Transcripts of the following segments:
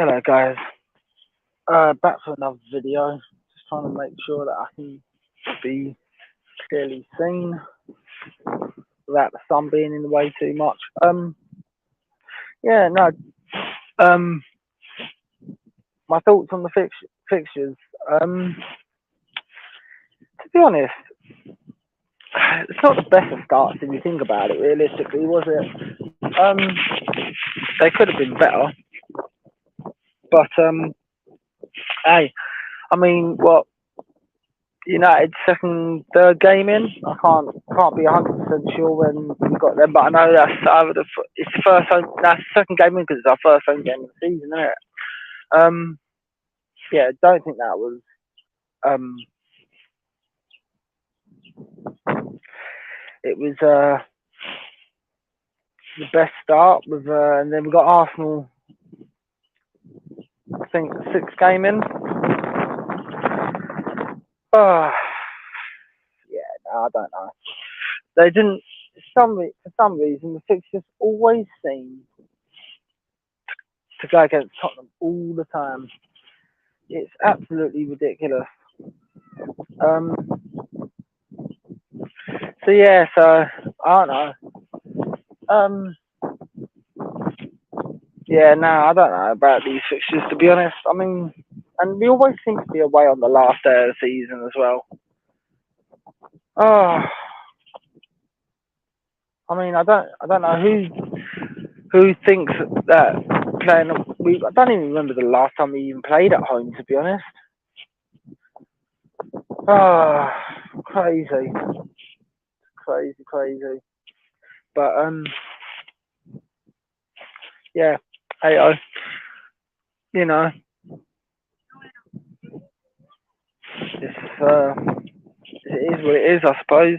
Hello guys, back for another video. Just trying to make sure that I can be clearly seen without the sun being in the way too much. Yeah, no. Um, my thoughts on the fixtures. To be honest, it's not the best of starts if you think about it. Realistically, was it? They could have been better, but hey, I mean, what? United third game in. I can't be 100% sure when we got them, but I know that's either it's the first home. That's the second game in because it's our first home game of the season, isn't it? Um, yeah, don't think that was um, it was the best start with, and then we got Arsenal. I think sixth game in. Oh, yeah, no, I don't know. They didn't. For some reason, the fixtures always seem to go against Tottenham all the time. It's absolutely ridiculous. Um, so yeah, so I don't know. Um, yeah, no, I don't know about these fixtures to be honest. I mean, and we always seem to be away on the last day of the season as well. Oh, I mean, I don't know who thinks that playing. I don't even remember the last time we even played at home. To be honest. Oh, crazy, crazy. But yeah, hey, you know, it's it is what it is, I suppose.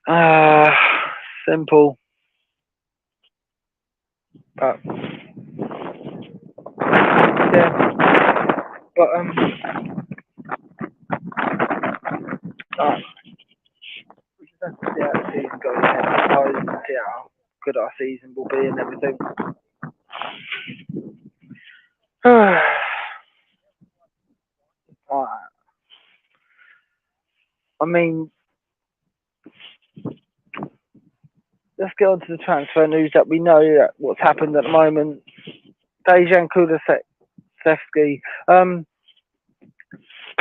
Ah, simple, but yeah, but uh, we just have to see how the season goes ahead, I suppose, and see how good our season will be and everything. I mean, let's get on to the transfer news that we know that what's happened at the moment. Dejan Kulusevski, um,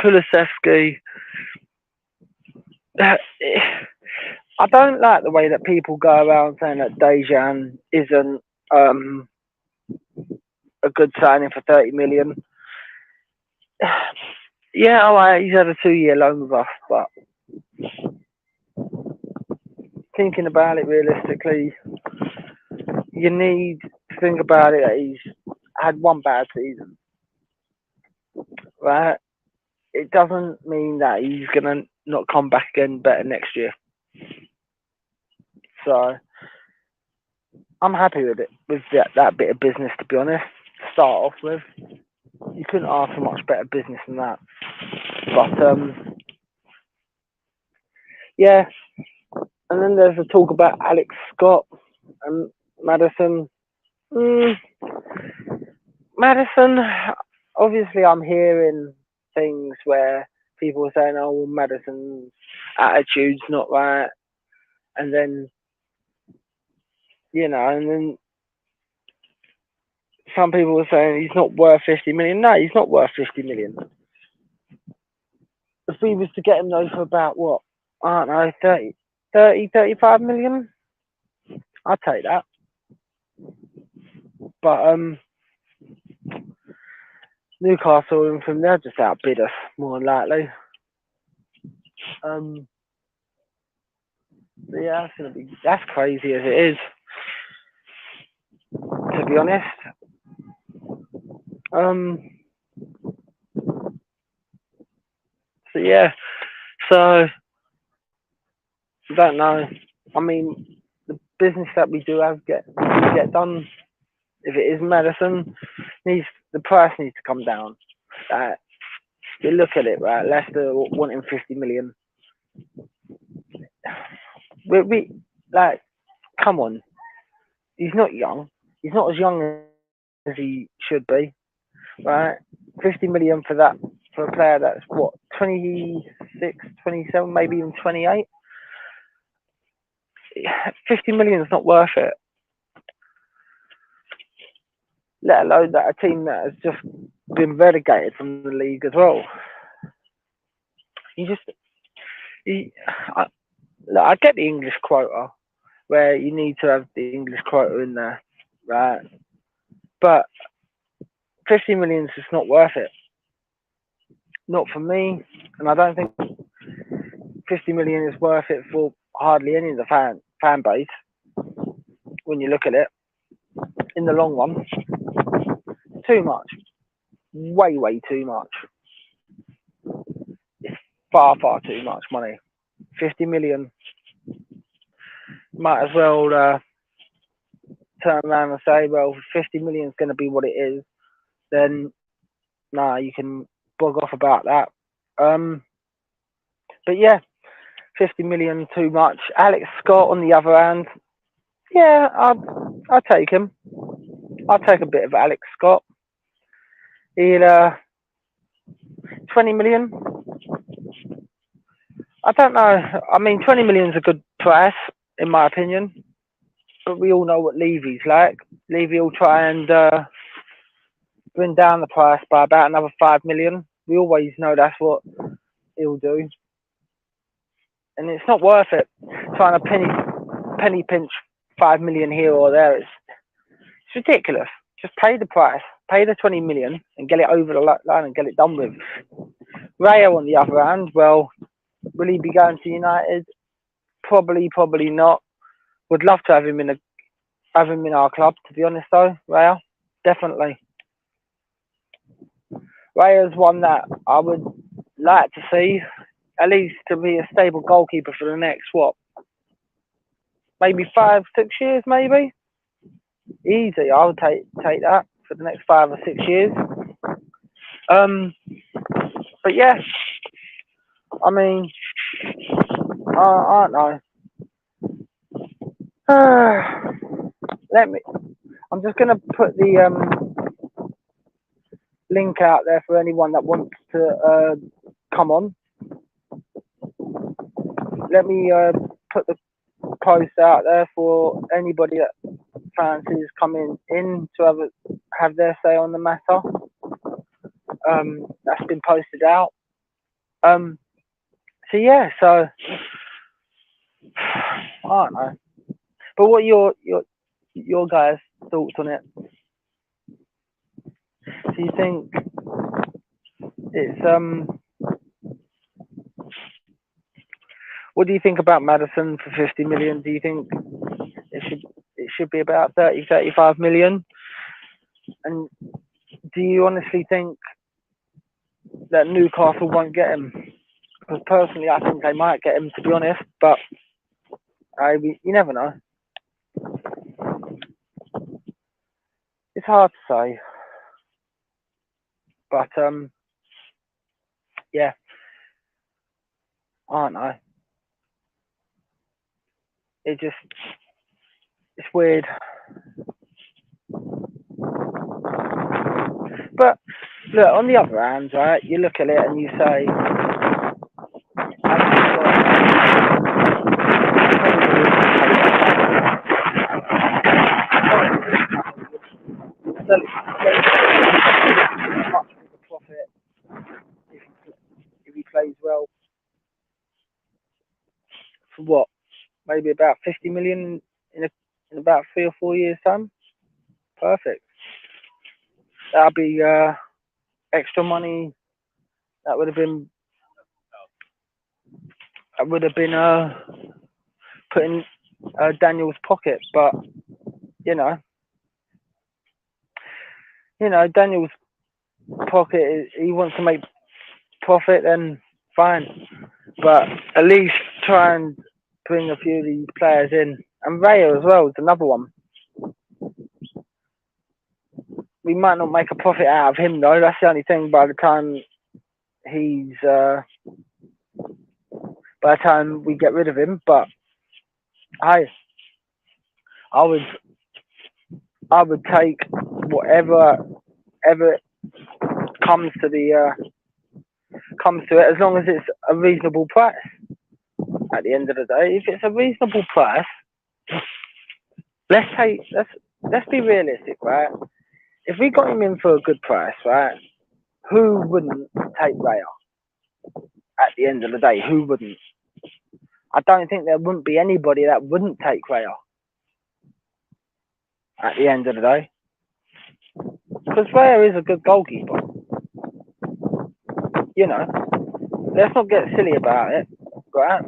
Kulusevski. I don't like the way that people go around saying that Dejan isn't a good signing for 30 million. Yeah, all right, he's had a 2-year loan with us, but thinking about it realistically, you need to think about it that he's had one bad season, right? It doesn't mean that he's gonna not come back again better next year. So I'm happy with it, with that bit of business. To be honest, to start off with, you couldn't ask for much better business than that. But yeah, and then there's a talk about Alex Scott and Madison. Mm, Madison, obviously, I'm hearing things where people are saying, "Oh, well, Madison's attitude's not right," and then and then some people are saying he's not worth 50 million. No, he's not worth 50 million. If we was to get him though for about what, I don't know, 35 million, I'd take that. But Newcastle and from there just outbid us more than likely. Um, but yeah, that's crazy as it is. To be honest, um, so yeah, so I don't know. I mean, the business that we do have get done. If it is medicine, needs the price needs to come down. You look at it, right? Leicester wanting 50 million. We like, come on. He's not young. He's not as young as he should be, right? 50 million for that, for a player that's what, 26, 27, maybe even 28. 50 million is not worth it. Let alone that a team that has just been relegated from the league as well. You just, you, I, look, I get the English quota where you need to have the English quota in there, right? But 50 million is just not worth it. Not for me, and I don't think 50 million is worth it for hardly any of the fan base when you look at it in the long run. Too much, way too much. It's far too much money. 50 million. Might as well turn around and say, well, 50 million is going to be what it is. Then, nah, you can bug off about that. But yeah, 50 million too much. Alex Scott on the other hand, yeah, I'll take him. I'll take a bit of Alex Scott. He'll 20 million. I don't know. I mean, 20 million is a good price in my opinion, but we all know what Levy's like. Levy will try and bring down the price by about another 5 million. We always know that's what he'll do, and it's not worth it trying to penny pinch 5 million here or there. It's ridiculous. Just pay the price, pay the 20 million, and get it over the line and get it done with. Rayo, on the other hand, well, will he be going to United? Probably not. Would love to have him in our club. To be honest, though, Rayo, definitely. Rayo's one that I would like to see, at least to be a stable goalkeeper for the next maybe 5-6 years, maybe. Easy, I would take that for the next 5 or 6 years. But yeah, I mean, I don't know. I'm just gonna put the link out there for anyone that wants to come on. Let me put the post out there for anybody that fancies coming in to have their say on the matter. That's been posted out. So yeah, so I don't know. But what are your guys' thoughts on it? Do you think it's what do you think about Maddison for 50 million? Do you think it should be about 30-35 million? And do you honestly think that Newcastle won't get him? Because personally, I think they might get him, to be honest. But you never know. It's hard to say. But yeah, I don't know. It's weird. But look, on the other hand, right, you look at it and you say, much bigger profit if he plays well. For what? Maybe about 50 million in about 3 or 4 years' time. Perfect. That'll be extra money. That would have been put in Daniel's pocket. But you know, Daniel's pocket. He wants to make profit, then fine. But at least try and bring a few of these players in. And Rayo as well is another one. We might not make a profit out of him though. That's the only thing. By the time we get rid of him, but I would take whatever ever comes to it, as long as it's a reasonable price. At the end of the day, if it's a reasonable price, let's be realistic, right? If we got him in for a good price, right? Who wouldn't take Raya? At the end of the day, who wouldn't? I don't think there wouldn't be anybody that wouldn't take Raya. At the end of the day, because Raya is a good goalkeeper. You know, let's not get silly about it, right?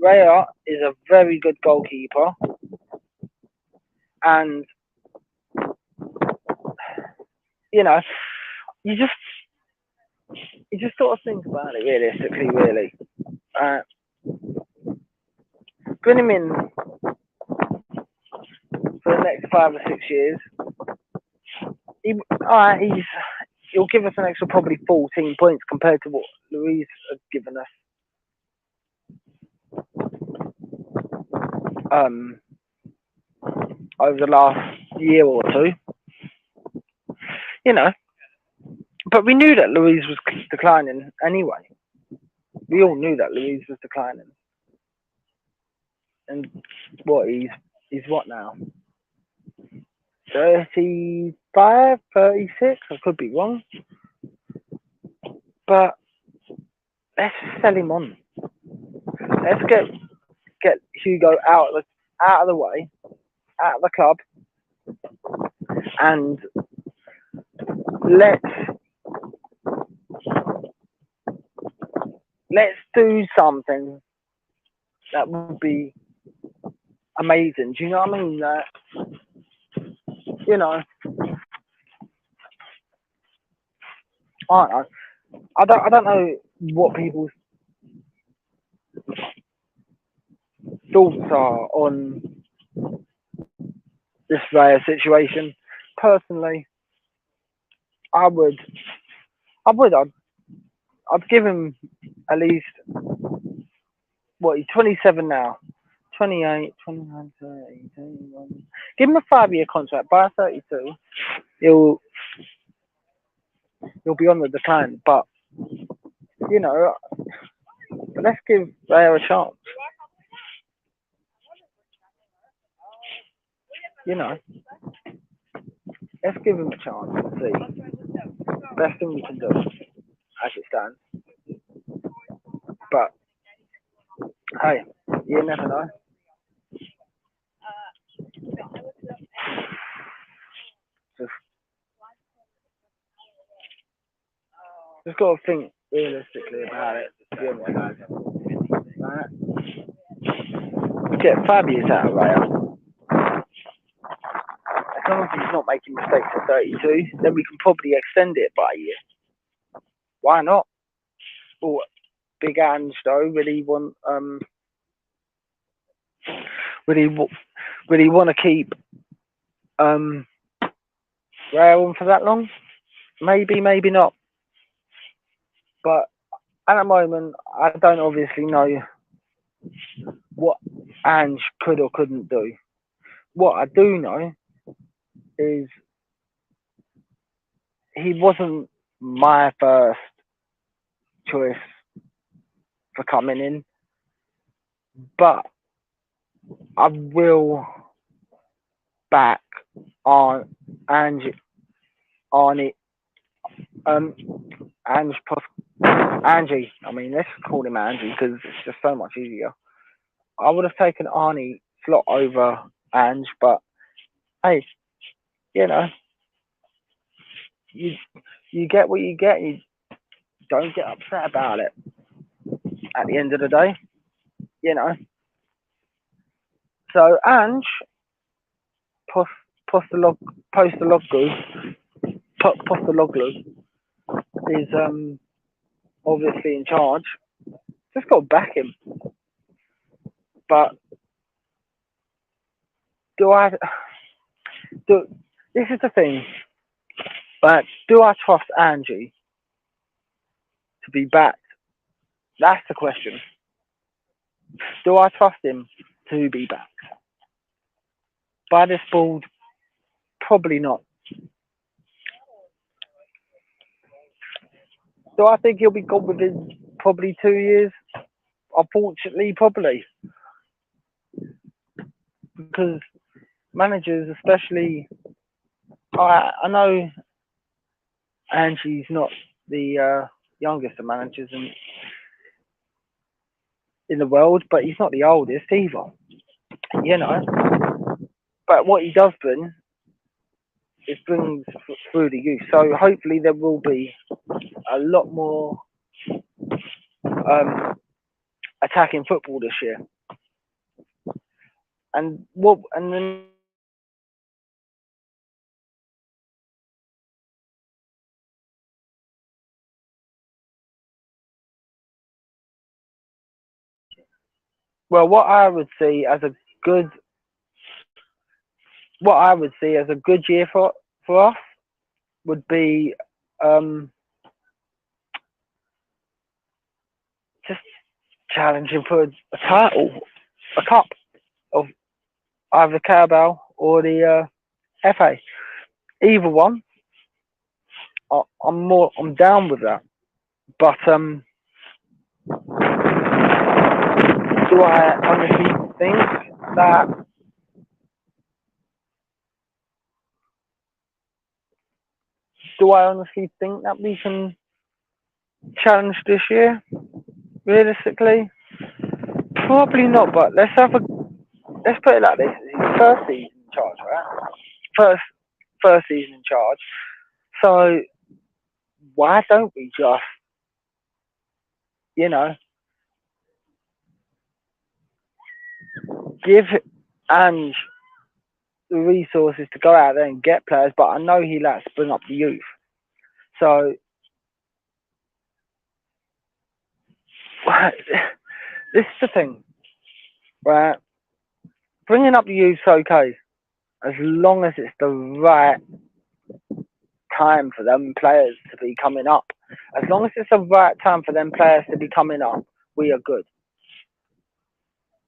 Raya is a very good goalkeeper, and you know, you just sort of think about it realistically, really. Bring him in for the next 5 or 6 years. He'll give us an extra probably 14 points compared to what Luis has given us. Over the last year or two, you know, but we knew that Luis was declining anyway. We all knew that Luis was declining, and he's what now? 35, 36? I could be wrong, but let's sell him on. Let's get Hugo out of the way, out of the club, and let's do something that would be amazing. Do you know what I mean? You know, I don't know what people's thoughts are on this Raya situation. Personally, I'd give him at least, what, he's 27 now. 28, 29, 30, 31. Give him a 5-year contract. By 32, he'll be on the decline. But, you know, let's give Raya a chance. You know, let's give him a chance and see. Best thing we can do, as it stands. But, hey, you never know. Just got to think realistically about it. To be honest, guys. Right? Get 5 years out of Raya. As long as he's not making mistakes at 32, then we can probably extend it by a year. Why not? Well, Big Ange though, really want want to keep Raya on for that long? Maybe, maybe not. But at the moment, I don't obviously know what Ange could or couldn't do. What I do know is he wasn't my first choice for coming in, but I will back on Angie. I mean, let's call him Angie because it's just so much easier. I would have taken Arnie slot over Ange, but hey, you know, you get what you get. You don't get upset about it. At the end of the day, you know. So Ange Postologlu is obviously in charge. Just got to back him. But this is the thing. But do I trust Angie to be backed? That's the question. Do I trust him to be backed? By this board, probably not. Do I think he'll be gone within probably 2 years? Unfortunately, probably, because managers, especially, I know Angie's not the youngest of managers in the world, but he's not the oldest either. You know, but what he does bring is brings through the youth. So hopefully there will be a lot more um, attacking football this year. And then well, good what I would see as a good year for us would be um, just challenging for a title, a cup of either Carabao or the FA. Either one, I'm down with that. But do I honestly think that we can challenge this year? Realistically, probably not. But let's put it like this: it's his first season in charge, right? First first season in charge. So why don't we just, you know, give Ange the resources to go out there and get players? But I know he likes to bring up the youth. So this is the thing, right? Bringing up the youth's okay, as long as it's the right time for them players to be coming up. As long as it's the right time for them players to be coming up, we are good.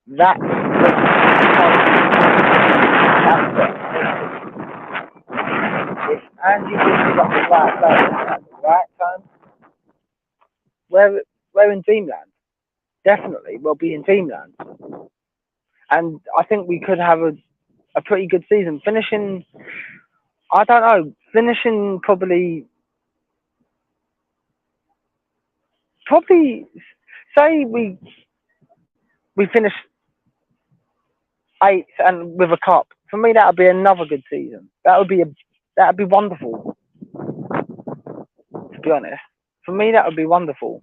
That's if Andy brings up the right players at the right time, we're in dreamland. Definitely, we'll be in dreamland. And I think we could have a pretty good season. Finishing, I don't know, finishing probably say we finish eighth and with a cup. For me, that would be another good season. That would be wonderful. To be honest, for me, that would be wonderful.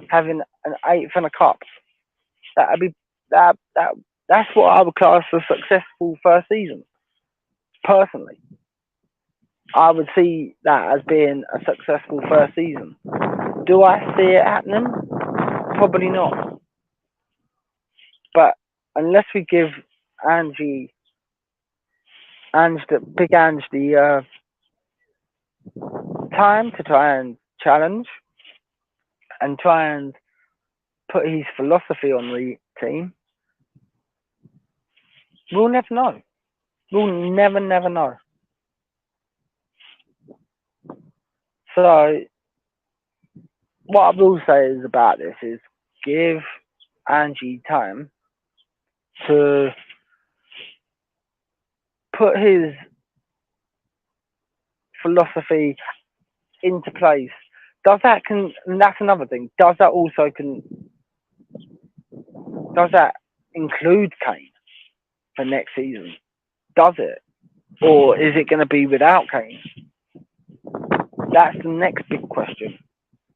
Having an eighth and a cup, that would be that. That's what I would class a successful first season. Personally, I would see that as being a successful first season. Do I see it happening? Probably not. But unless we give Angie, Big Ange, the time to try and challenge and try and put his philosophy on the team, we'll never know. We'll never know. So what I will say is about this is give Angie time to put his philosophy into place. And that's another thing. Does that include Kane for next season? Does it? Or is it going to be without Kane? That's the next big question.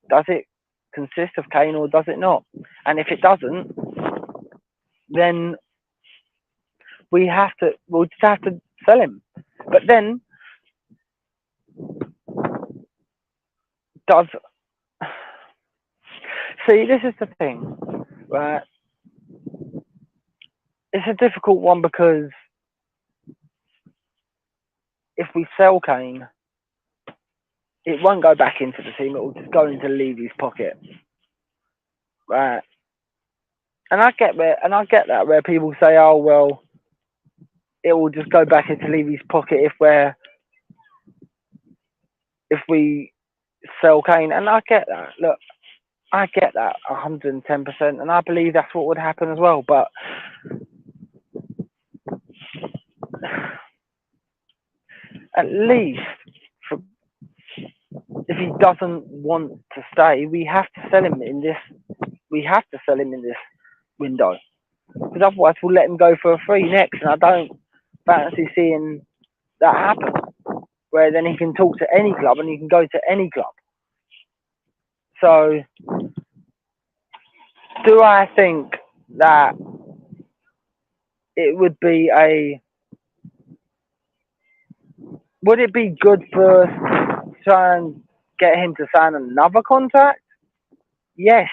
Does it consist of Kane or does it not? And if it doesn't, then we'll just have to sell him. But then, see, this is the thing, right? It's a difficult one because if we sell Kane, it won't go back into the team. It will just go into Levy's pocket, right? And I get that where people say, "Oh well, it will just go back into Levy's pocket if we sell Kane, and I get that. Look, I get that 110%, and I believe that's what would happen as well. But at least, for, if he doesn't want to stay, we have to sell him in this. We have to sell him in this window, because otherwise we'll let him go for a free next, and I don't fancy seeing that happen. Where then he can talk to any club and he can go to any club. So, do I think that it would be would it be good for us to try and get him to sign another contract? Yes,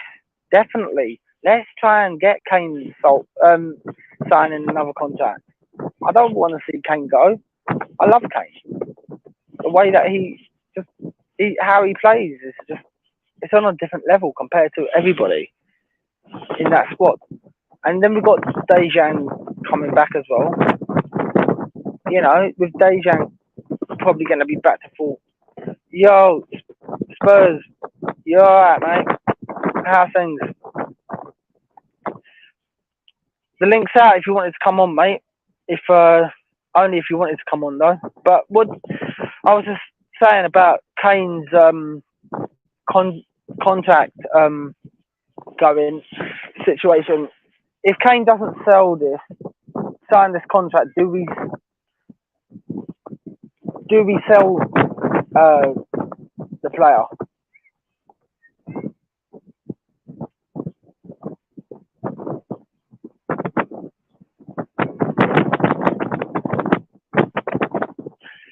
definitely. Let's try and get Kane signing another contract. I don't want to see Kane go. I love Kane. The way that how he plays is just, it's on a different level compared to everybody in that squad. And then we've got Dejan coming back as well. You know, with Dejan probably going to be back to full. Yo, Spurs, you alright, mate? How things? The link's out if you wanted to come on, mate. If only if you wanted to come on though. But what I was just saying about Kane's contract going situation. If Kane doesn't sign this contract, do we sell the player?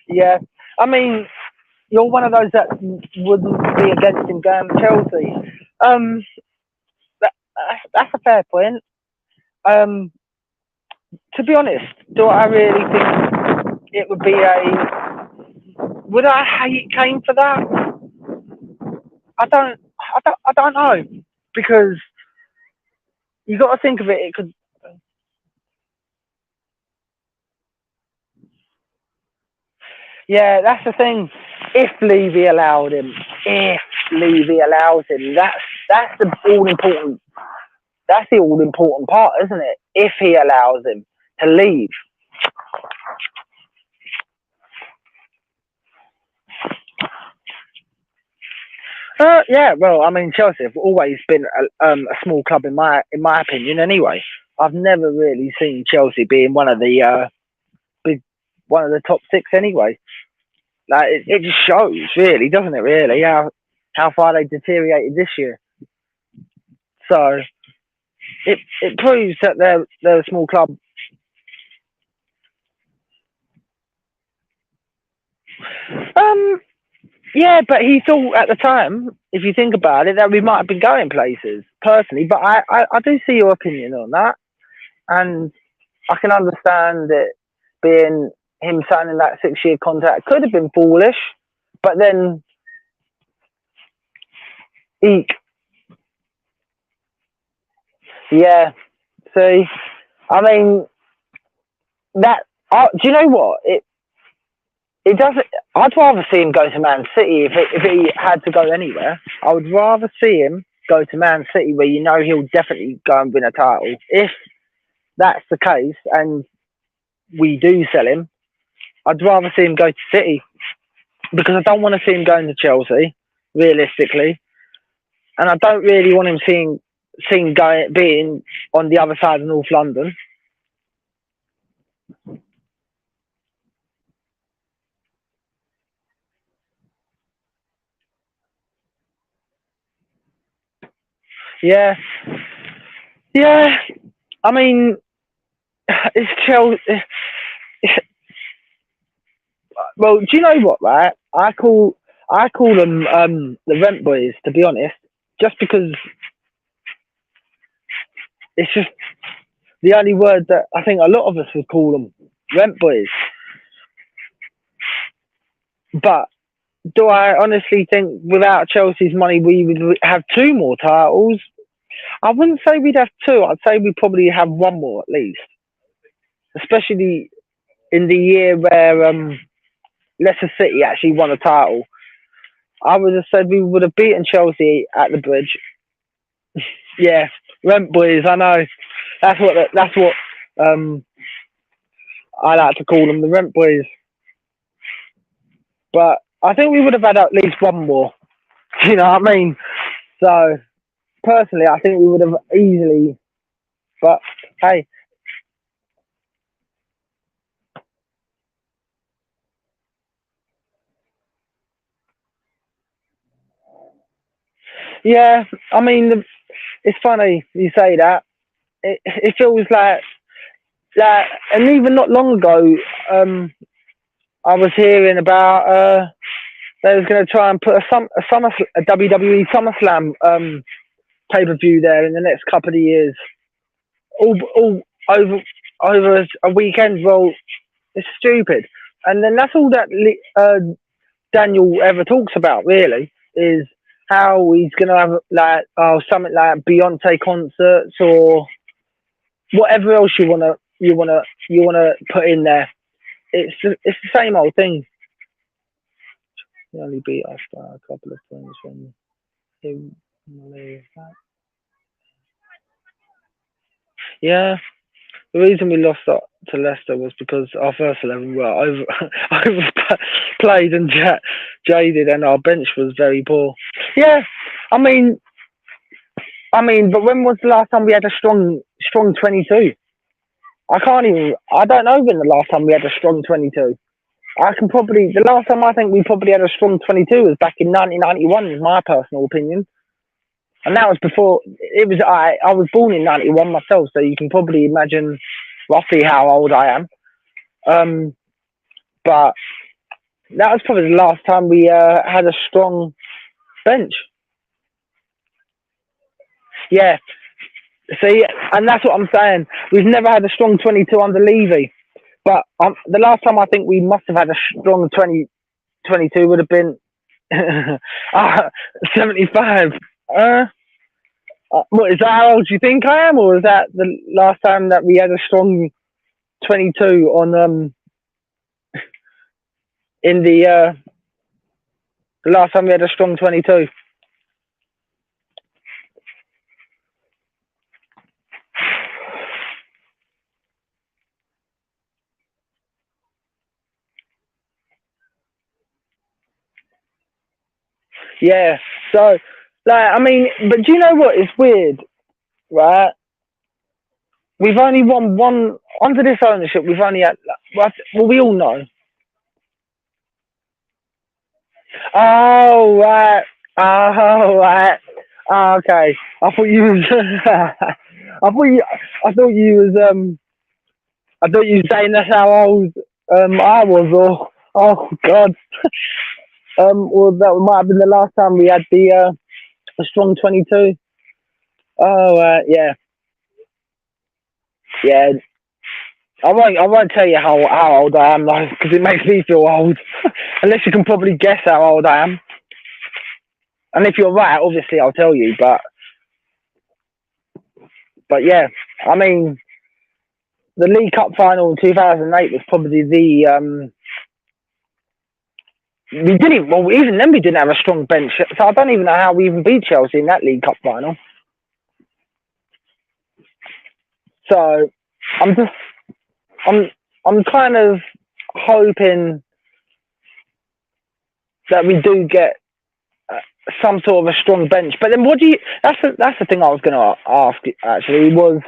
Yeah, I mean, you're one of those that wouldn't be against him going to Chelsea. That's a fair point. To be honest, do I really think it would be would I hate Kane for that? I don't know, because you got to think of it. It could. Yeah, that's the thing. If Levy allowed him, that's the all important. That's the all important part, isn't it? If he allows him to leave. Yeah, well, I mean, Chelsea have always been a small club in my opinion. Anyway, I've never really seen Chelsea being one of the one of the top six. Anyway, like it just shows, really, doesn't it? Really, how far they deteriorated this year. So it proves that they're a small club. Yeah, but he thought at the time, if you think about it, that we might have been going places personally. But I do see your opinion on that, and I can understand it being him signing that 6-year contract could have been foolish, but then eek. Yeah. See, I mean that. Do you know what it doesn't. I'd rather see him go to Man City if he had to go anywhere. I would rather see him go to Man City, where you know he'll definitely go and win a title. If that's the case, and we do sell him, I'd rather see him go to City, because I don't want to see him going to Chelsea, realistically, and I don't really want him seeing going being on the other side of North London. Yeah, yeah. I mean, it's Chelsea. Well, do you know what? Right, I call them the rent boys. To be honest, just because it's just the only word that I think a lot of us would call them, rent boys. But do I honestly think without Chelsea's money we would have two more titles? I wouldn't say we'd have two. I'd say we'd probably have one more at least, especially in the year where Leicester City actually won a title. I would have said we would have beaten Chelsea at the Bridge. Yeah, rent boys. I know. That's what I like to call them, the rent boys. But I think we would have had at least one more. You know what I mean? So personally, I think we would have easily. But hey, yeah. I mean, it's funny you say that. It feels like that, and even not long ago, I was hearing about they was going to try and put a WWE SummerSlam pay per view there in the next couple of years, all over a weekend. Well, it's stupid, and then that's all that Daniel ever talks about. Really, is how he's going to have like something like Beyonce concerts or whatever else you wanna put in there. It's the same old thing. He only beat us by a couple of points when he. Yeah, the reason we lost to Leicester was because our first 11 were overplayed and jaded, and our bench was very poor. Yeah, I mean, but when was the last time we had a strong 22? I can't even. I don't know when the last time we had a strong 22. The last time I think we probably had a strong 22 was back in 1991, in my personal opinion. And that was before, I was born in 91 myself, so you can probably imagine roughly how old I am. But that was probably the last time we had a strong bench. Yeah, see, and that's what I'm saying. We've never had a strong 22 under Levy. But the last time I think we must have had a strong 22 would have been 75. What is that? How old do you think I am, or is that the last time that we had a strong 22 on in the last time we had a strong 22? Yeah. So, like, I mean, but do you know what? It's weird, right? We've only won one under this ownership. We've only had, well, we all know. Oh right. Oh right. Oh, okay. I thought you was. I thought you was. I thought you were saying that's how old I was. Or oh god. Well, that might have been the last time we had the a strong 22. Oh yeah. Yeah. I won't tell you how old I am though, because it makes me feel old. Unless you can probably guess how old I am. And if you're right, obviously I'll tell you. But yeah, I mean, the League Cup final in 2008 was probably the we didn't. Well, even then we didn't have a strong bench, so I don't even know how we even beat Chelsea in that League Cup final. So I'm just I'm kind of hoping that we do get some sort of a strong bench. But then, what do you? That's the thing I was going to ask. Actually, was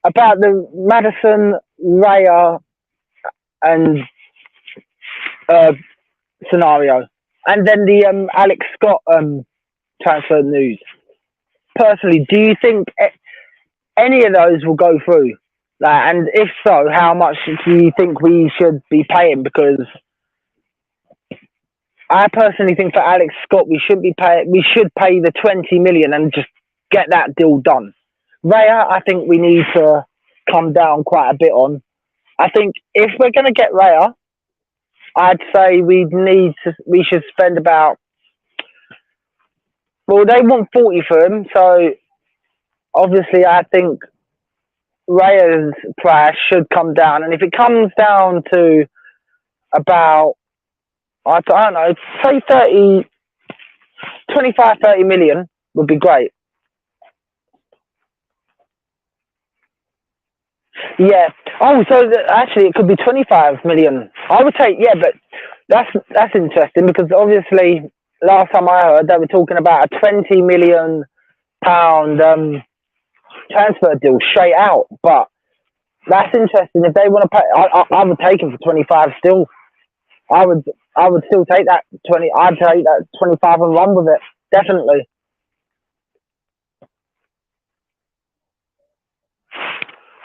about the Madison, Raya, and scenario, and then the Alex Scott transfer news. Personally, do you think any of those will go through? And if so, how much do you think we should be paying? Because I personally think for Alex Scott, we should pay the 20 million and just get that deal done. Raya, I think we need to come down quite a bit on. I think if we're going to get Raya, I'd say we should spend about. Well, they want 40 for him, so obviously I think Raya's price should come down, and if it comes down to about, I don't know, say 30, 25, 30 million would be great. Yeah. Oh, so actually it could be 25 million. I would take, yeah, but that's interesting because obviously last time I heard they were talking about a 20 million pound transfer deal straight out. But that's interesting. If they want to pay, I would take him for 25 still. I would I would still take that 20. I'd take that 25 and run with it. Definitely.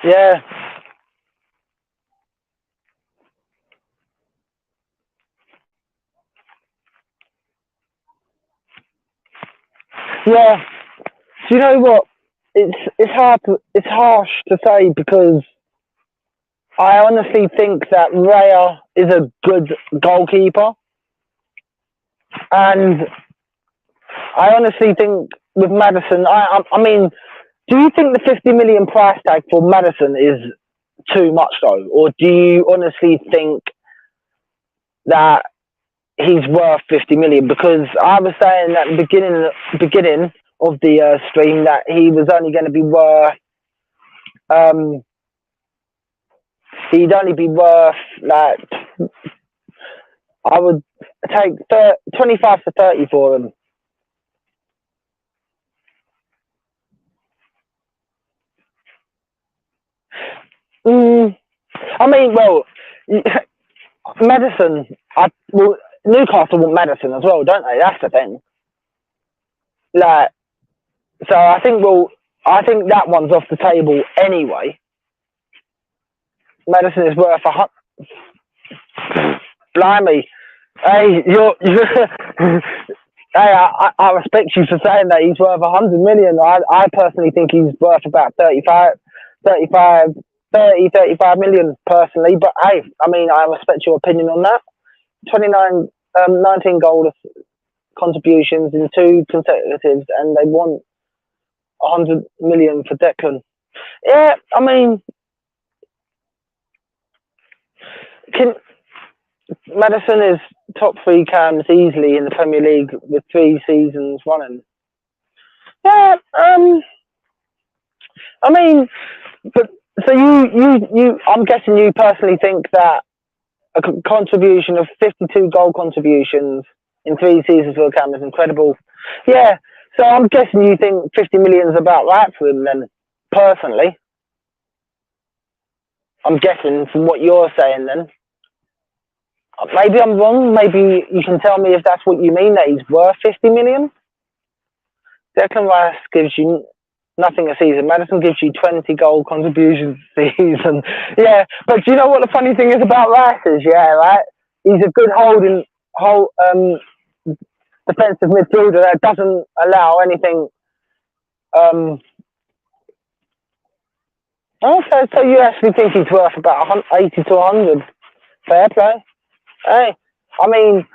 Yeah. Yeah. Do you know what? It's harsh to say because I honestly think that Raya is a good goalkeeper, and I honestly think with Madison, I mean, do you think the 50 million price tag for Madison is too much though, or do you honestly think that he's worth 50 million? Because I was saying at the beginning of the stream that he was only going to be worth um, he'd only be worth like I would take 25 to 30 for him. Mm, I mean, well, Madison. Well, Newcastle want Madison as well, don't they? That's the thing. Like, so I think that one's off the table anyway. Madison is worth blimey. Hey, hey, I respect you for saying that he's worth 100 million. I personally think he's worth about 35, 35 million personally. But hey, I mean, I respect your opinion on that. 29, 19 goal contributions in two consecutives, and they want 100 million for Declan. Yeah, I mean, can Madison is top three cams easily in the Premier League with 3 seasons running. Yeah, I mean, but so I'm guessing you personally think that a contribution of 52 goal contributions in 3 seasons for Cam is incredible. Yeah, so I'm guessing you think 50 million is about right for him then, personally. I'm guessing from what you're saying then. Maybe I'm wrong. Maybe you can tell me if that's what you mean, that he's worth 50 million. Declan Rice gives you nothing a season. Madison gives you 20 goal contributions a season. Yeah, but do you know what the funny thing is about Rice is? Yeah, right? He's a good defensive midfielder that doesn't allow anything. Okay, so you actually think he's worth about 80 to 100. Fair play. Hey, I mean,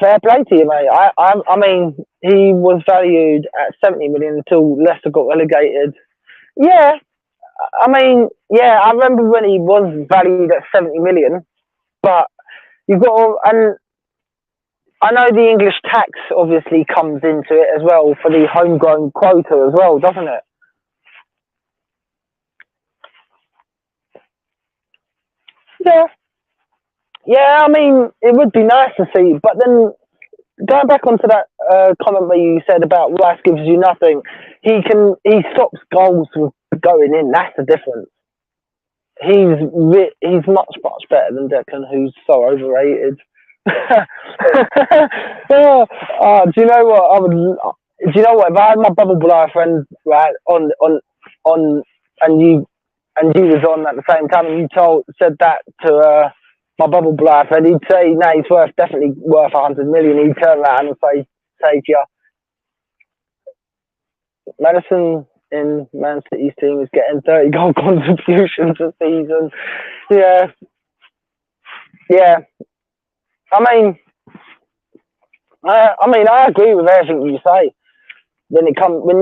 fair play to you, mate. I mean, he was valued at 70 million until Leicester got relegated. Yeah, I mean, yeah, I remember when he was valued at 70 million, but you've got to, and I know the English tax obviously comes into it as well for the homegrown quota as well, doesn't it? Yeah. Yeah, I mean, it would be nice to see, but then going back onto that comment where you said about Rice gives you nothing, he stops goals from going in. That's the difference. He's much better than Declan, who's so overrated. Do you know what? Do you know what? If I had my bubble boy friend right on, and you was on at the same time, and you said that to my bubble boy friend, he'd say, "No, he's definitely worth 100 million." He'd turn around and say to you, Madison in Man City's team is getting 30 goal contributions a season. Yeah, yeah. I agree with everything you say. When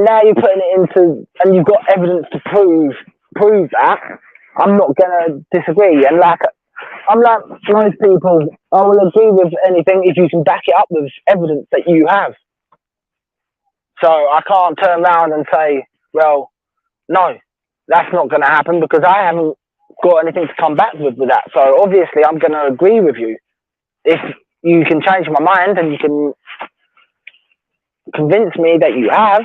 now you're putting it into, and you've got evidence to prove that, I'm not gonna disagree. And like I'm like most people. I will agree with anything if you can back it up with evidence that you have. So I can't turn around and say, well, no, that's not going to happen because I haven't got anything to come back with that. So obviously I'm going to agree with you. If you can change my mind and you can convince me that you have,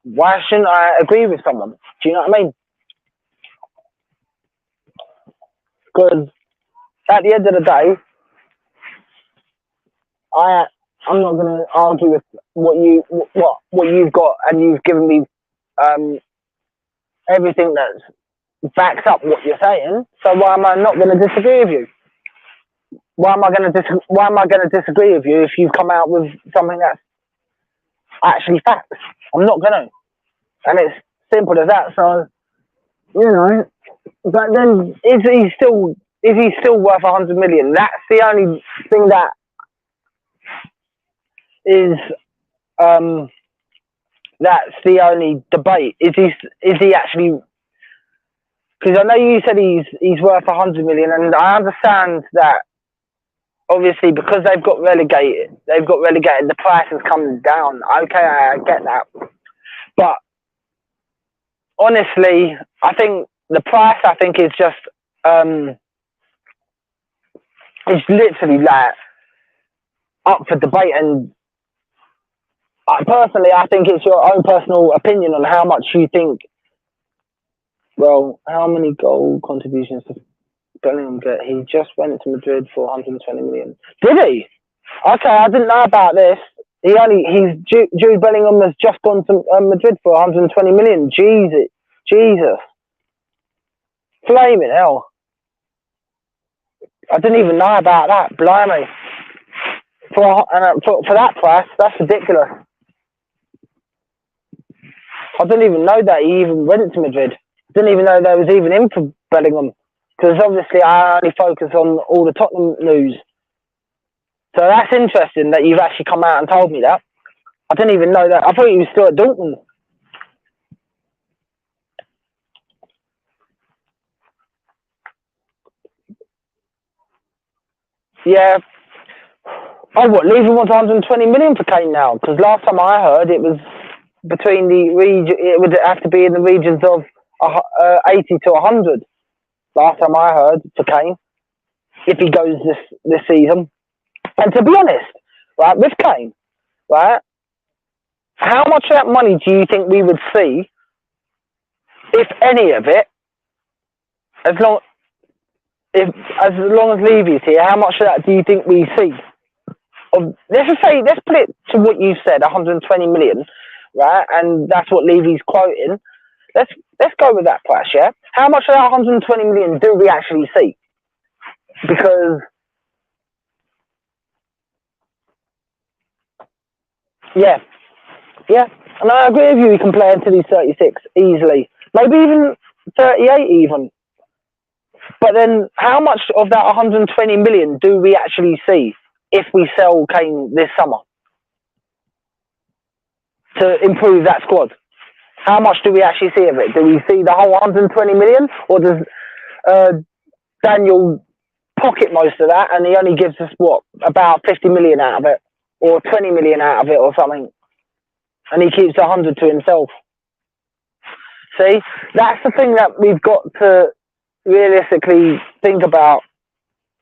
why shouldn't I agree with someone? Do you know what I mean? Because at the end of the day, I'm not going to argue with what you've got, and you've given me everything that backs up what you're saying. So why am I not going to disagree with you? Why am I going to disagree with you if you've come out with something that's actually facts? I'm not going to, and it's simple as that. So you know, but then is he still worth 100 million? That's the only thing that is that's the only debate. Is he actually? Because I know you said he's worth 100 million, and I understand that obviously because they've got relegated. The price has come down. Okay, I get that, but honestly, I think the price is just it's literally like up for debate, and personally, I think it's your own personal opinion on how much you think. Well, how many goal contributions did Bellingham get? He just went to Madrid for 120 million. Did he? Okay, I didn't know about this. Jude Bellingham has just gone to Madrid for 120 million. Jesus, flaming hell! I didn't even know about that. Blimey, for that price, that's ridiculous. I didn't even know that he even went to Madrid. Didn't even know there was even in for Bellingham, because obviously I only focus on all the Tottenham news. So that's interesting that you've actually come out and told me that. I didn't even know that. I thought he was still at Dortmund. Yeah. Oh, what? Levy wants 120 million for Kane now? Because last time I heard, it was between the region. It would have to be in the regions of 80 to 100. Last time I heard for Kane, if he goes this season. And to be honest, right, with Kane, right, how much of that money do you think we would see, if any of it, as long as Levy's here? How much of that do you think we see? Let's put it to what you said, 120 million, right? And that's what Levy's quoting. Let's go with that price, yeah? How much of that 120 million do we actually see? Because yeah, and I agree with you. He can play until he's 36 easily, maybe even 38 even. But then, how much of that 120 million do we actually see if we sell Kane this summer to improve that squad? How much do we actually see of it? Do we see the whole 120 million, or does Daniel pocket most of that and he only gives us about 50 million out of it, or 20 million out of it, or something, and he keeps 100 to himself? See, that's the thing that we've got to realistically think about.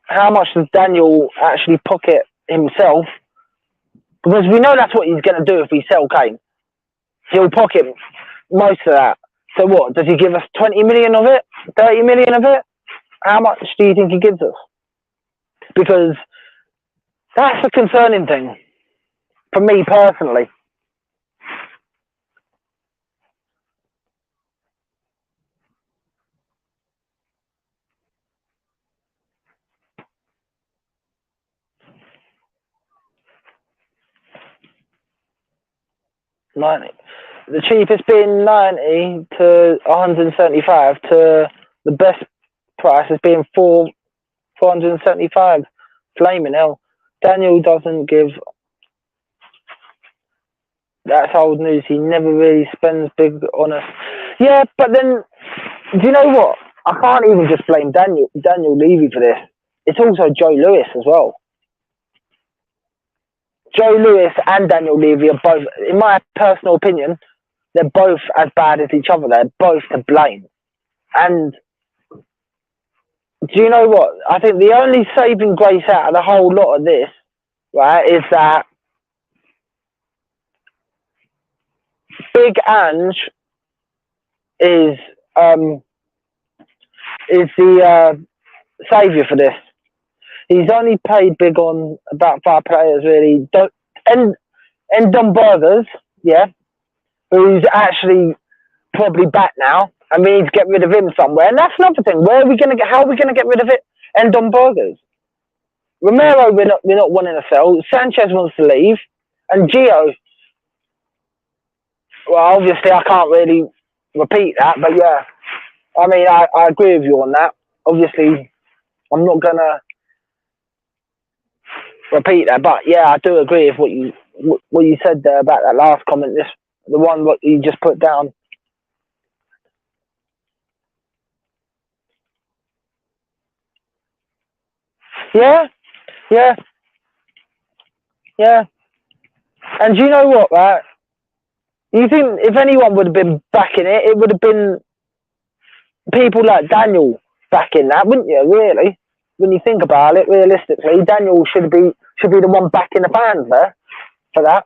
How much does Daniel actually pocket himself? Because we know that's what he's going to do if we sell Kane. He'll pocket most of that. So what? Does he give us 20 million of it? 30 million of it? How much do you think he gives us? Because that's a concerning thing for me personally. The cheapest being 90 to 175 to the best price has been 475. Flaming hell. Daniel doesn't give. That's old news. He never really spends big on us. Yeah, but then, do you know what? I can't even just blame Daniel Levy for this. it's also Joe Lewis as well. Joe Lewis and Daniel Levy are both, in my personal opinion, they're both as bad as each other. They're both to blame. And do you know what? I think the only saving grace out of the whole lot of this, right, is that Big Ange is the saviour for this. He's only paid big on about 5 players, really. And Burgers, yeah, who's actually probably back now, and we need to get rid of him somewhere. And that's another thing. How are we going to get rid of it? Endon Burgers. Romero, we're not wanting to sell. Sanchez wants to leave, and Gio. Well, obviously, I can't really repeat that, but yeah, I mean, I agree with you on that. Obviously, I'm not gonna repeat that, but yeah, I do agree with what you said there about that last comment. The one what you just put down. Yeah. And do you know what, right? You think if anyone would have been backing it, it would have been people like Daniel backing that, wouldn't you? Really, when you think about it, realistically, Daniel should be the one backing the fans there for that.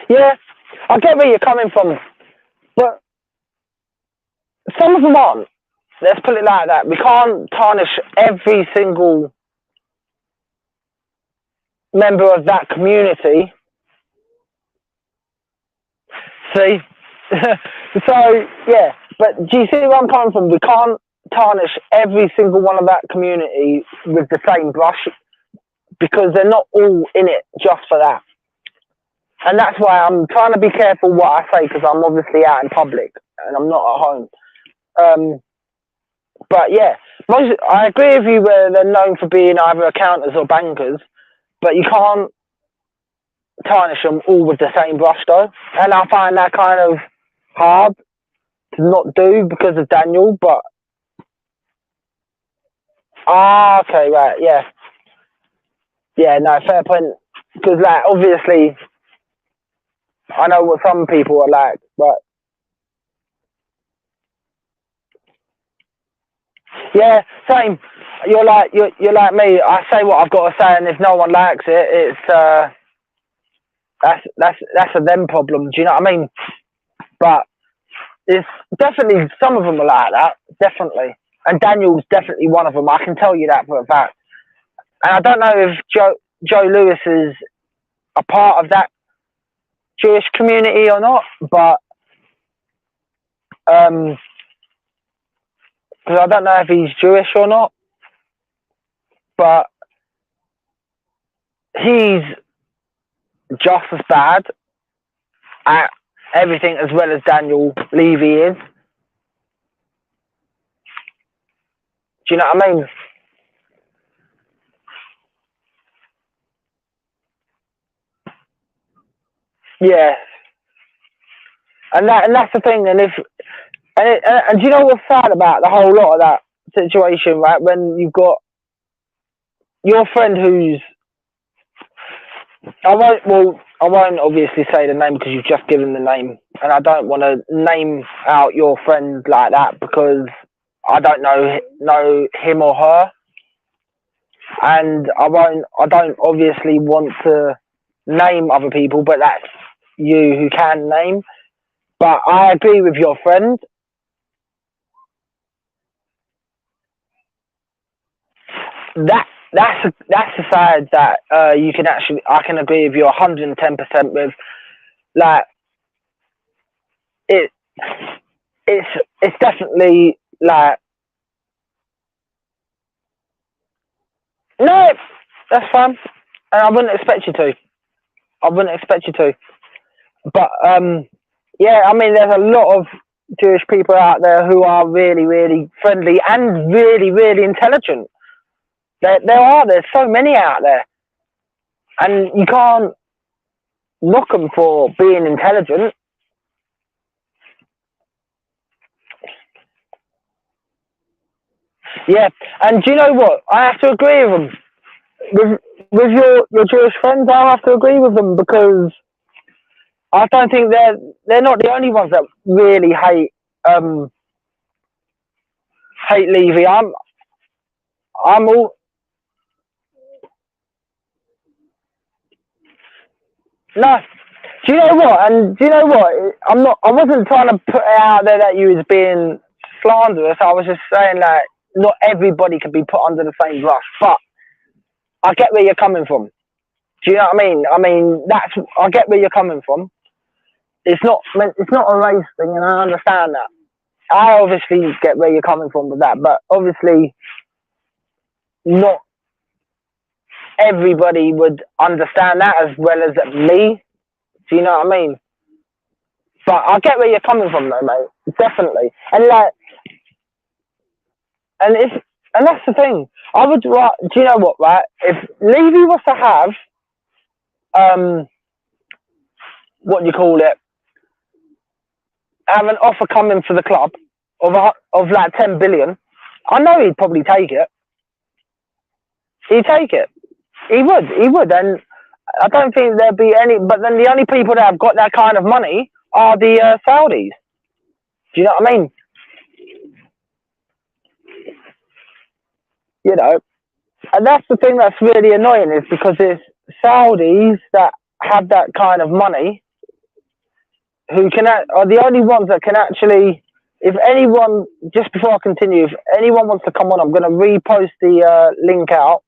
Yeah, I get where you're coming from, but some of them aren't. Let's put it like that. We can't tarnish every single member of that community. See? So, yeah. But do you see where I'm coming from? We can't tarnish every single one of that community with the same brush because they're not all in it just for that. And that's why I'm trying to be careful what I say because I'm obviously out in public and I'm not at home. But yeah, I agree with you where they're known for being either accountants or bankers, but you can't tarnish them all with the same brush though. And I find that kind of hard to not do because of Daniel, but okay, right, yeah. Yeah, no, fair point. Because like obviously I know what some people are like, but yeah, same. You're like me. I say what I've got to say, and if no one likes it, it's that's a them problem. Do you know what I mean? But it's definitely some of them are like that, definitely. And Daniel's definitely one of them. I can tell you that for a fact. And I don't know if Joe Lewis is a part of that Jewish community or not, but because I don't know if he's Jewish or not, but he's just as bad at everything as well as Daniel Levy is. Do you know what I mean? Yeah, and that's the thing. And do you know what's sad about the whole lot of that situation, right? When you've got your friend who's I won't obviously say the name because you've just given the name, and I don't want to name out your friend like that because I don't know him or her, and I don't obviously want to name other people, but that's you who can name. But I agree with your friend. That's the side that you can actually I can agree with you 110% with. Like it, it's definitely like no, that's fine, and I wouldn't expect you to. I wouldn't expect you to. But yeah, I mean, there's a lot of Jewish people out there who are really, really friendly and really, really intelligent. There's so many out there, and you can't knock them for being intelligent. Yeah, and do you know what? I have to agree with them. With your Jewish friends, I have to agree with them because I don't think they're not the only ones that really hate Levy. I'm all no. Do you know what? And do you know what? I wasn't trying to put it out there that you was being slanderous. I was just saying that not everybody can be put under the same brush. But I get where you're coming from. Do you know what I mean? I mean I get where you're coming from. It's not a race thing, and I understand that. I obviously get where you're coming from with that, but obviously not everybody would understand that as well as me. Do you know what I mean? But I get where you're coming from, though, mate. Definitely, and like, and that's the thing. I would. Do you know what? Right? If Levy was to have, what do you call it? Have an offer coming for the club of like 10 billion, I know he'd probably take it. He'd take it. He would, and I don't think there'd be any. But then the only people that have got that kind of money are the Saudis. Do you know what I mean? You know, and that's the thing that's really annoying is because it's Saudis that have that kind of money who are the only ones that can actually. If anyone, just before I continue, if anyone wants to come on, I'm going to repost the link out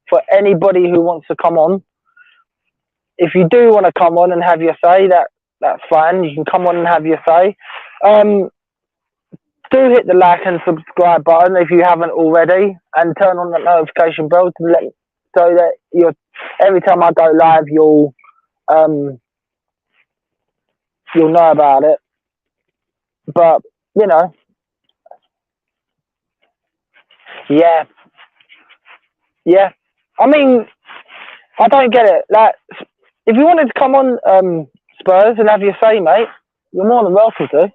for anybody who wants to come on. If you do want to come on and have your say, that's fine. You can come on and have your say. Do hit the like and subscribe button if you haven't already, and turn on the notification bell so that every time I go live, you'll know about it. But you know, yeah. I mean, I don't get it. Like, if you wanted to come on Spurs and have your say, mate, you're more than welcome to.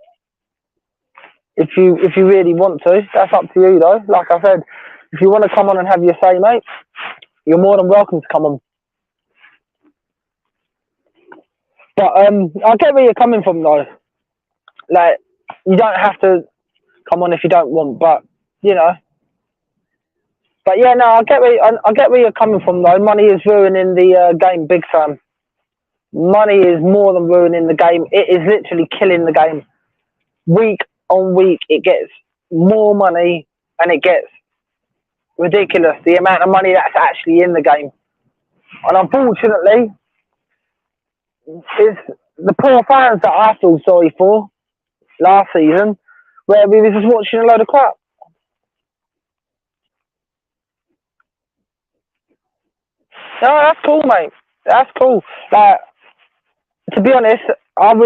If you really want to, that's up to you though. Like I said, if you want to come on and have your say, mate, you're more than welcome to come on. But I get where you're coming from though. Like, you don't have to come on if you don't want, but you know. But yeah, no, I get where you're coming from though. Money is ruining the game big time. Money is more than ruining the game. It is literally killing the game. Week on week, it gets more money, and it gets ridiculous the amount of money that's actually in the game. And unfortunately, it's the poor fans that I feel sorry for last season, where we were just watching a load of crap. No, that's cool, mate. That's cool. Like, to be honest, I'm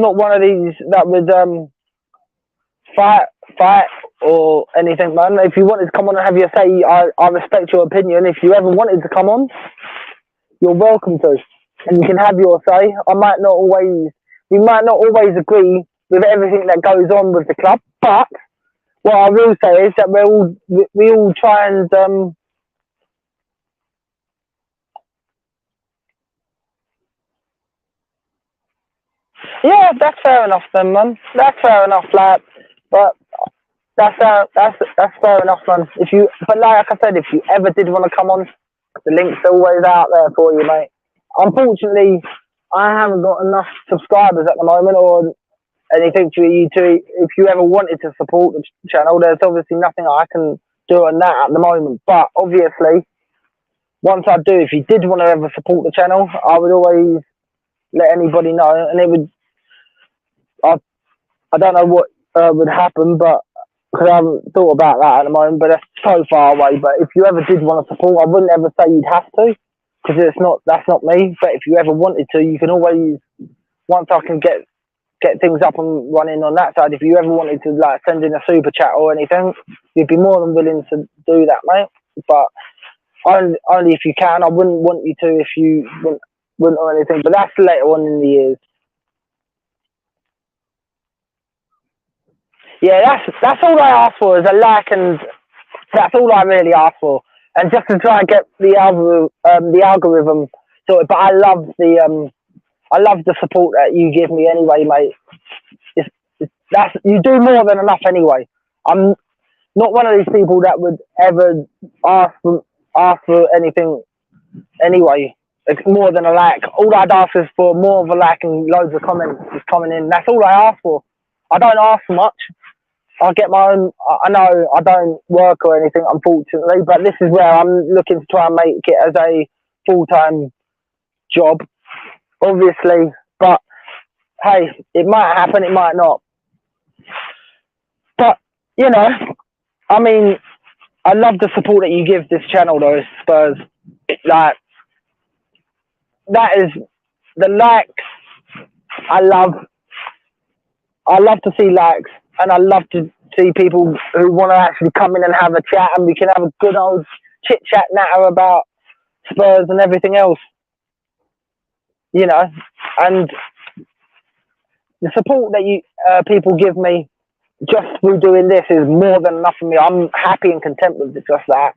not one of these that would fight or anything, man. If you wanted to come on and have your say, I respect your opinion. If you ever wanted to come on, you're welcome to, and you can have your say. We might not always agree with everything that goes on with the club, but what I will say is that we all try and yeah, that's fair enough then, man. That's fair enough, lad. But that's fair enough, man. But like I said, if you ever did want to come on, the link's always out there for you, mate. Unfortunately, I haven't got enough subscribers at the moment or anything to you to. If you ever wanted to support the channel, there's obviously nothing I can do on that at the moment. But obviously, once I do, if you did want to ever support the channel, I would always let anybody know, and it would. I don't know what would happen, but because I haven't thought about that at the moment. But that's so far away. But if you ever did want to support, I wouldn't ever say you'd have to, because that's not me. But if you ever wanted to, you can always, once I can get things up and running on that side. If you ever wanted to like send in a super chat or anything, you'd be more than willing to do that, mate. But only if you can. I wouldn't want you to if you wouldn't or anything. But that's later on in the years. Yeah, that's all I ask for is a like, and that's all I really ask for. And just to try and get the algorithm sorted. But I love the support that you give me anyway, mate. That's you do more than enough anyway. I'm not one of these people that would ever ask for ask for anything anyway. It's more than a like. All I'd ask is for more of a like and loads of comments just coming in. That's all I ask for. I don't ask for much. I get my own. I know I don't work or anything, unfortunately, but this is where I'm looking to try and make it as a full-time job, obviously. But hey, it might happen, it might not. But you know, I mean, I love the support that you give this channel, though, Spurs. Like that is the likes. I love. I love to see likes, and I love to see people who want to actually come in and have a chat, and we can have a good old chit chat natter about Spurs and everything else. You know, and the support that you people give me just through doing this is more than enough for me. I'm happy and content with just that.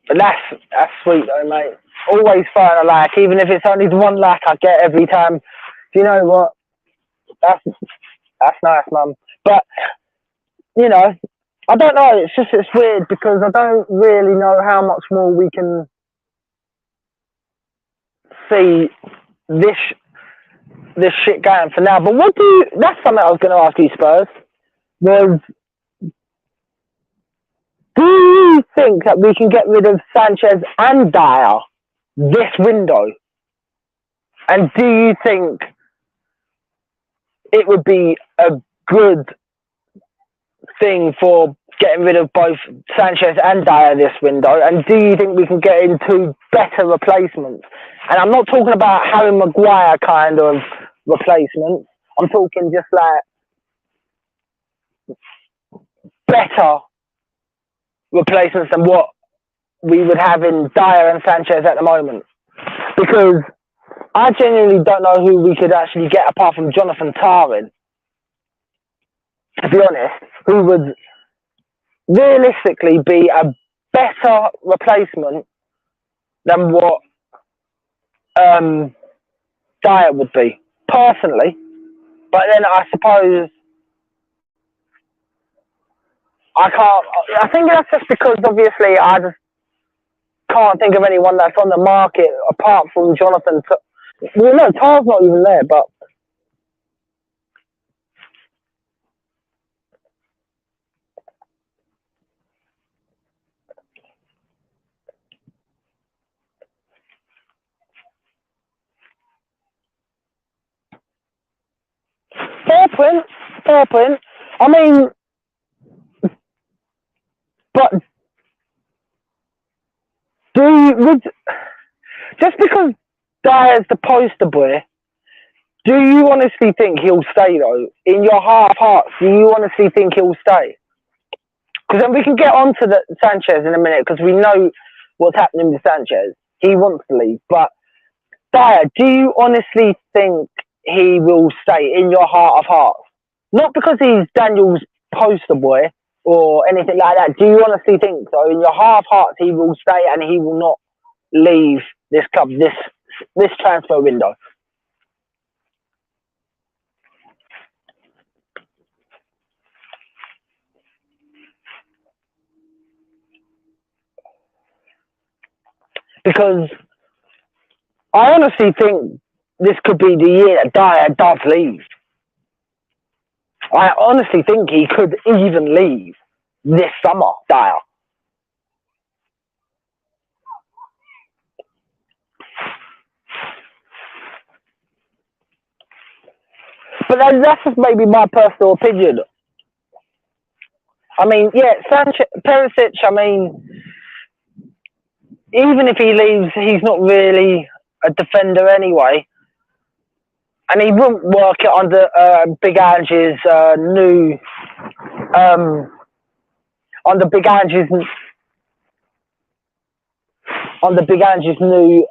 But that's sweet though, mate. Always throwing a like, even if it's only the one like I get every time. Do you know what? That's nice, mum. But you know, I don't know. It's weird because I don't really know how much more we can see this shit going for now. But what do you? That's something I was going to ask you, Spurs. Was do you think that we can get rid of Sanchez and Dyer this window? And do you think it would be a good thing for getting rid of both Sanchez and Dyer this window? And do you think we can get into better replacements? And I'm not talking about Harry Maguire kind of replacements. I'm talking just like better replacements than what we would have in Dyer and Sanchez at the moment. Because I genuinely don't know who we could actually get apart from Jonathan Tarrin, to be honest, who would realistically be a better replacement than what Dyer would be, personally. But then I suppose I think that's just because obviously I just can't think of anyone that's on the market apart from Jonathan. Well, no, Tar's not even there, but fair point. I mean, but just because Dyer's the poster boy, do you honestly think he'll stay though? In your heart of hearts, do you honestly think he'll stay? Because then we can get on to the Sanchez in a minute, because we know what's happening with Sanchez. He wants to leave, but Dyer, do you honestly think he will stay in your heart of hearts? Not because he's Daniel's poster boy or anything like that. Do you honestly think so? In your heart of hearts, he will stay and he will not leave this club, this transfer window? Because I honestly think this could be the year that Dyer does leave. I honestly think he could even leave this summer, Dyer. But that's just maybe my personal opinion. I mean, yeah, Sanchez, Perisic, I mean, even if he leaves, he's not really a defender anyway. And he wouldn't work it under Big Angie's new... under Big Angie's new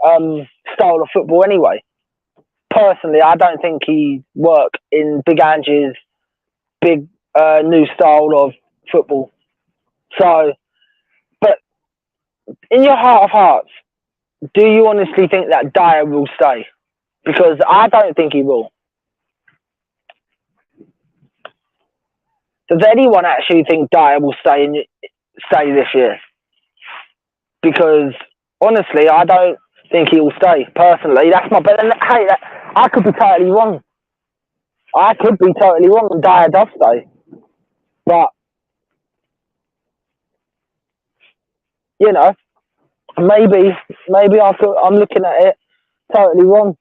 style of football anyway. Personally, I don't think he work in Big Angie's big new style of football. So, but in your heart of hearts, do you honestly think that Dyer will stay? Because I don't think he will. Does anyone actually think Dyer will stay this year? Because honestly, I don't think he will stay. Personally, that's my. But hey, I could be totally wrong. I could be totally wrong, and Dyer does stay. But you know, maybe I'm looking at it totally wrong.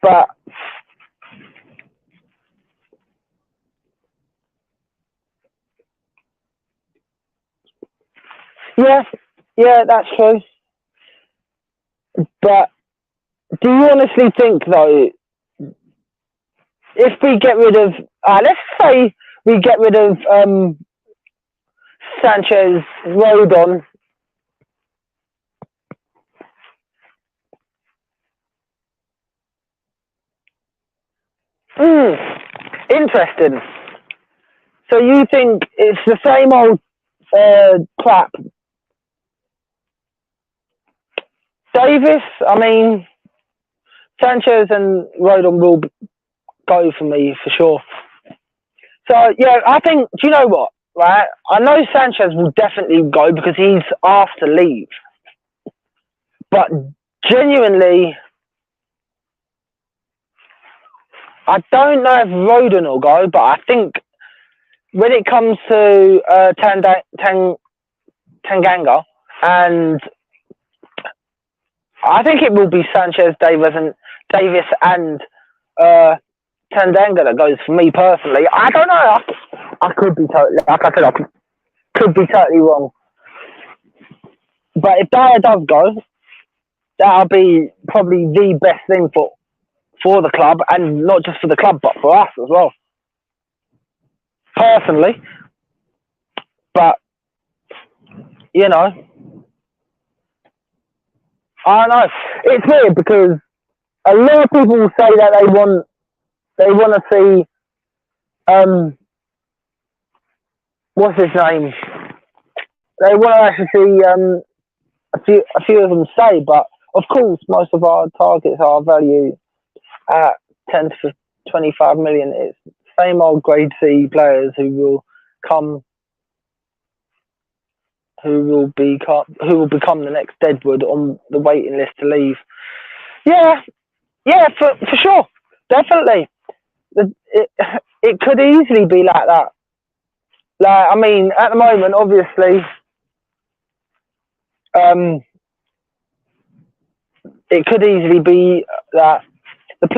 But yeah, that's true. But do you honestly think, though, if we get rid of, let's say we get rid of Sanchez, Rodon, interesting. So you think it's the same old crap? Davis, I mean, Sanchez and Rodon will go for me for sure. So yeah, I think. Do you know what? Right, I know Sanchez will definitely go because he's asked to leave. But genuinely, I don't know if Rodon will go. But I think when it comes to Tanganga, and I think it will be Sanchez, Davis, and Tanganga that goes for me personally. I don't know. I could be totally, like I said, I could be totally wrong. But if Dyer does go, that'll be probably the best thing for the club, and not just for the club, but for us as well. Personally. But, you know, I don't know. It's weird because a lot of people will say that they want to see, what's his name? They want to actually see a few of them stay, but of course, most of our targets are valued at 10 to 25 million. It's the same old grade C players who will become the next Deadwood on the waiting list to leave. Yeah, for sure, definitely. It could easily be like that. Like, I mean, at the moment, obviously, it could easily be that the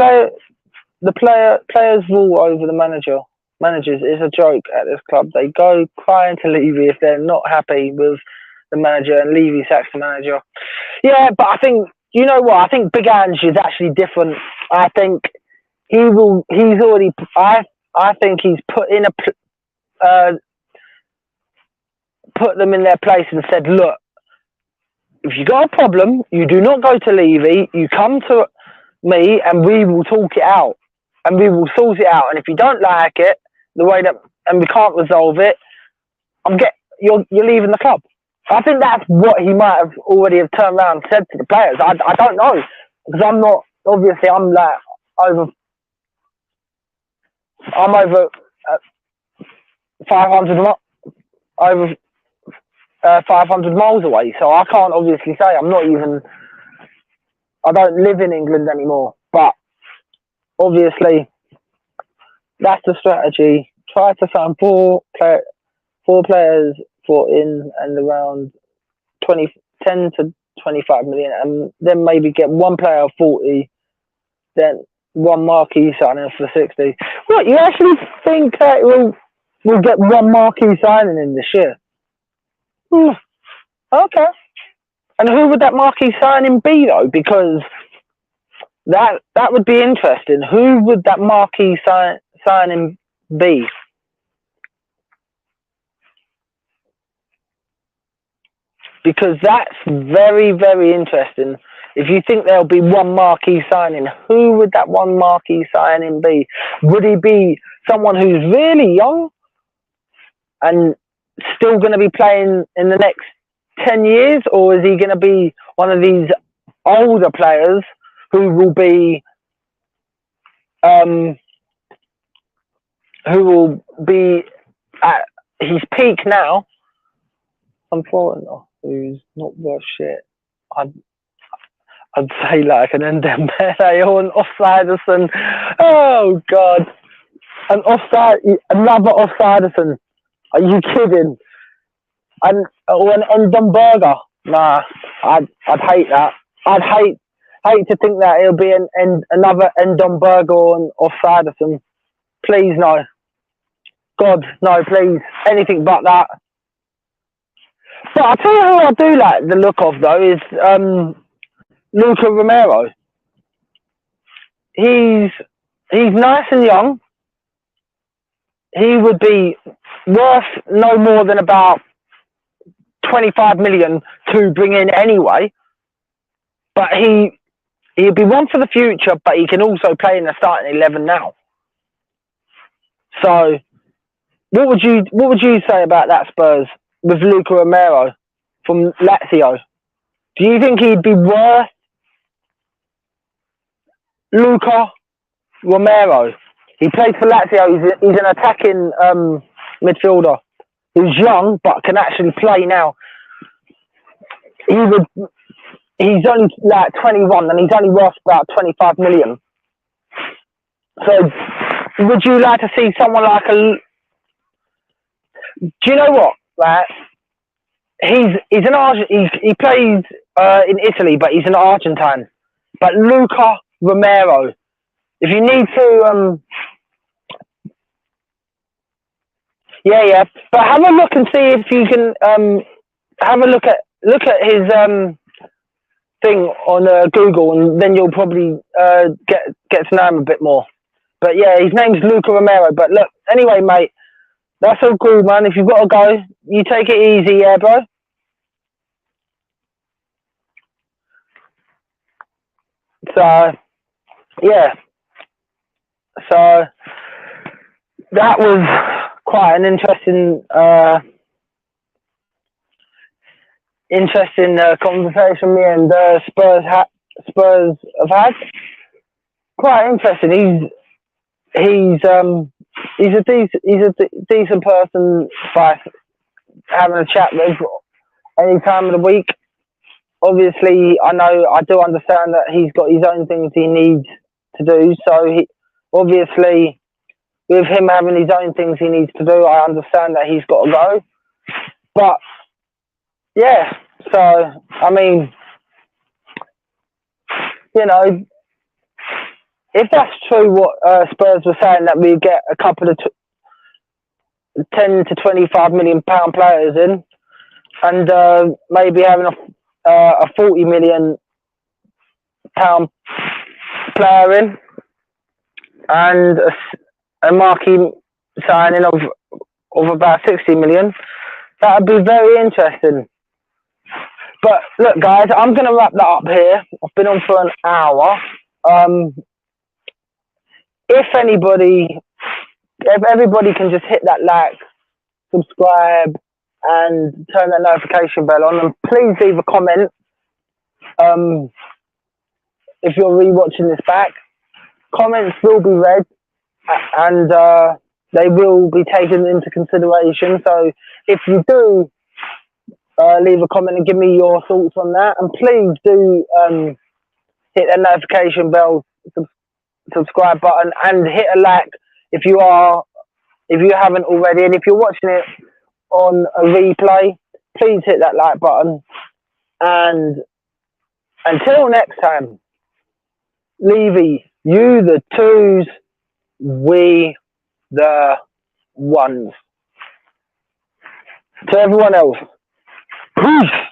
players rule over the managers is a joke at this club. They go crying to Levy if they're not happy with the manager, and Levy sacks the manager. Yeah, but I think, you know what? I think Big Ange is actually different. I think he's already. I think he's put them in their place and said, look, if you got a problem, you do not go to Levy. You come to me, and we will talk it out, and we will sort it out. And if you don't like it, the way that, and we can't resolve it, you're leaving the club. I think that's what he might have already have turned around and said to the players. I don't know, because I'm not, obviously I'm like over 500 miles away, so I can't obviously say. I don't live in England anymore, but obviously that's the strategy. Try to sign four players for in and around 10 to 25 million, and then maybe get one player 40, then one marquee signing for 60. What, you actually think that we'll get one marquee signing in this year? Okay. And who would that marquee signing be, though? Because that would be interesting. Who would that marquee signing be? because that's very, very interesting. If you think there'll be one marquee signing, who would that one marquee signing be? Would he be someone who's really young and still going to be playing in the next 10 years? Or is he going to be one of these older players who will be at his peak now? I'm foreigner who's not worth shit. I'd say like an Ndembele or an Offsiderson. Oh God, another Offsiderson. Are you kidding? Or an Ndomberger. Nah, I'd hate that. I'd hate to think that it'll be another Ndomberger or an Offsiderson. Please no. God, no, please. Anything but that. But I'll tell you who I do like the look of though is Luca Romero. He's nice and young. He would be worth no more than about 25 million to bring in anyway. But he'd be one for the future, but he can also play in the starting 11 now. So what would you say about that, Spurs, with Luca Romero from Lazio? Do you think he'd be worth Luca Romero? He plays for Lazio. He's an attacking midfielder who's young but can actually play now. He's only like 21 and he's only worth about 25 million. So would you like to see someone like do you know what? Like, he's an he plays in Italy, but he's an Argentine. But Luca Romero, if you need to, yeah. But have a look and see if you can have a look at his thing on Google, and then you'll probably get to know him a bit more. But yeah, his name's Luca Romero. But look, anyway, mate, that's all cool, man. If you've got to go, you take it easy, yeah, bro. So, yeah. So, that was quite an interesting conversation me and Spurs have had. Quite interesting. He's a decent person by having a chat with any time of the week. Obviously, I do understand that he's got his own things he needs to do. So obviously, with him having his own things he needs to do, I understand that he's got to go. But yeah, so I mean, you know, if that's true, what Spurs were saying, that we get a couple of 10 to 25 million pound players in, and maybe having a 40 million pound player in, and a marquee signing of about 60 million, that would be very interesting. But look, guys, I'm going to wrap that up here. I've been on for an hour. If everybody can just hit that like, subscribe, and turn that notification bell on, and please leave a comment if you're rewatching this back. Comments will be read, and they will be taken into consideration. So if you do leave a comment and give me your thoughts on that, and please do hit that notification bell, subscribe button, and hit a like if you haven't already, and if you're watching it on a replay, please hit that like button. And until next time, Levy, you the twos, we the ones. To everyone else, peace.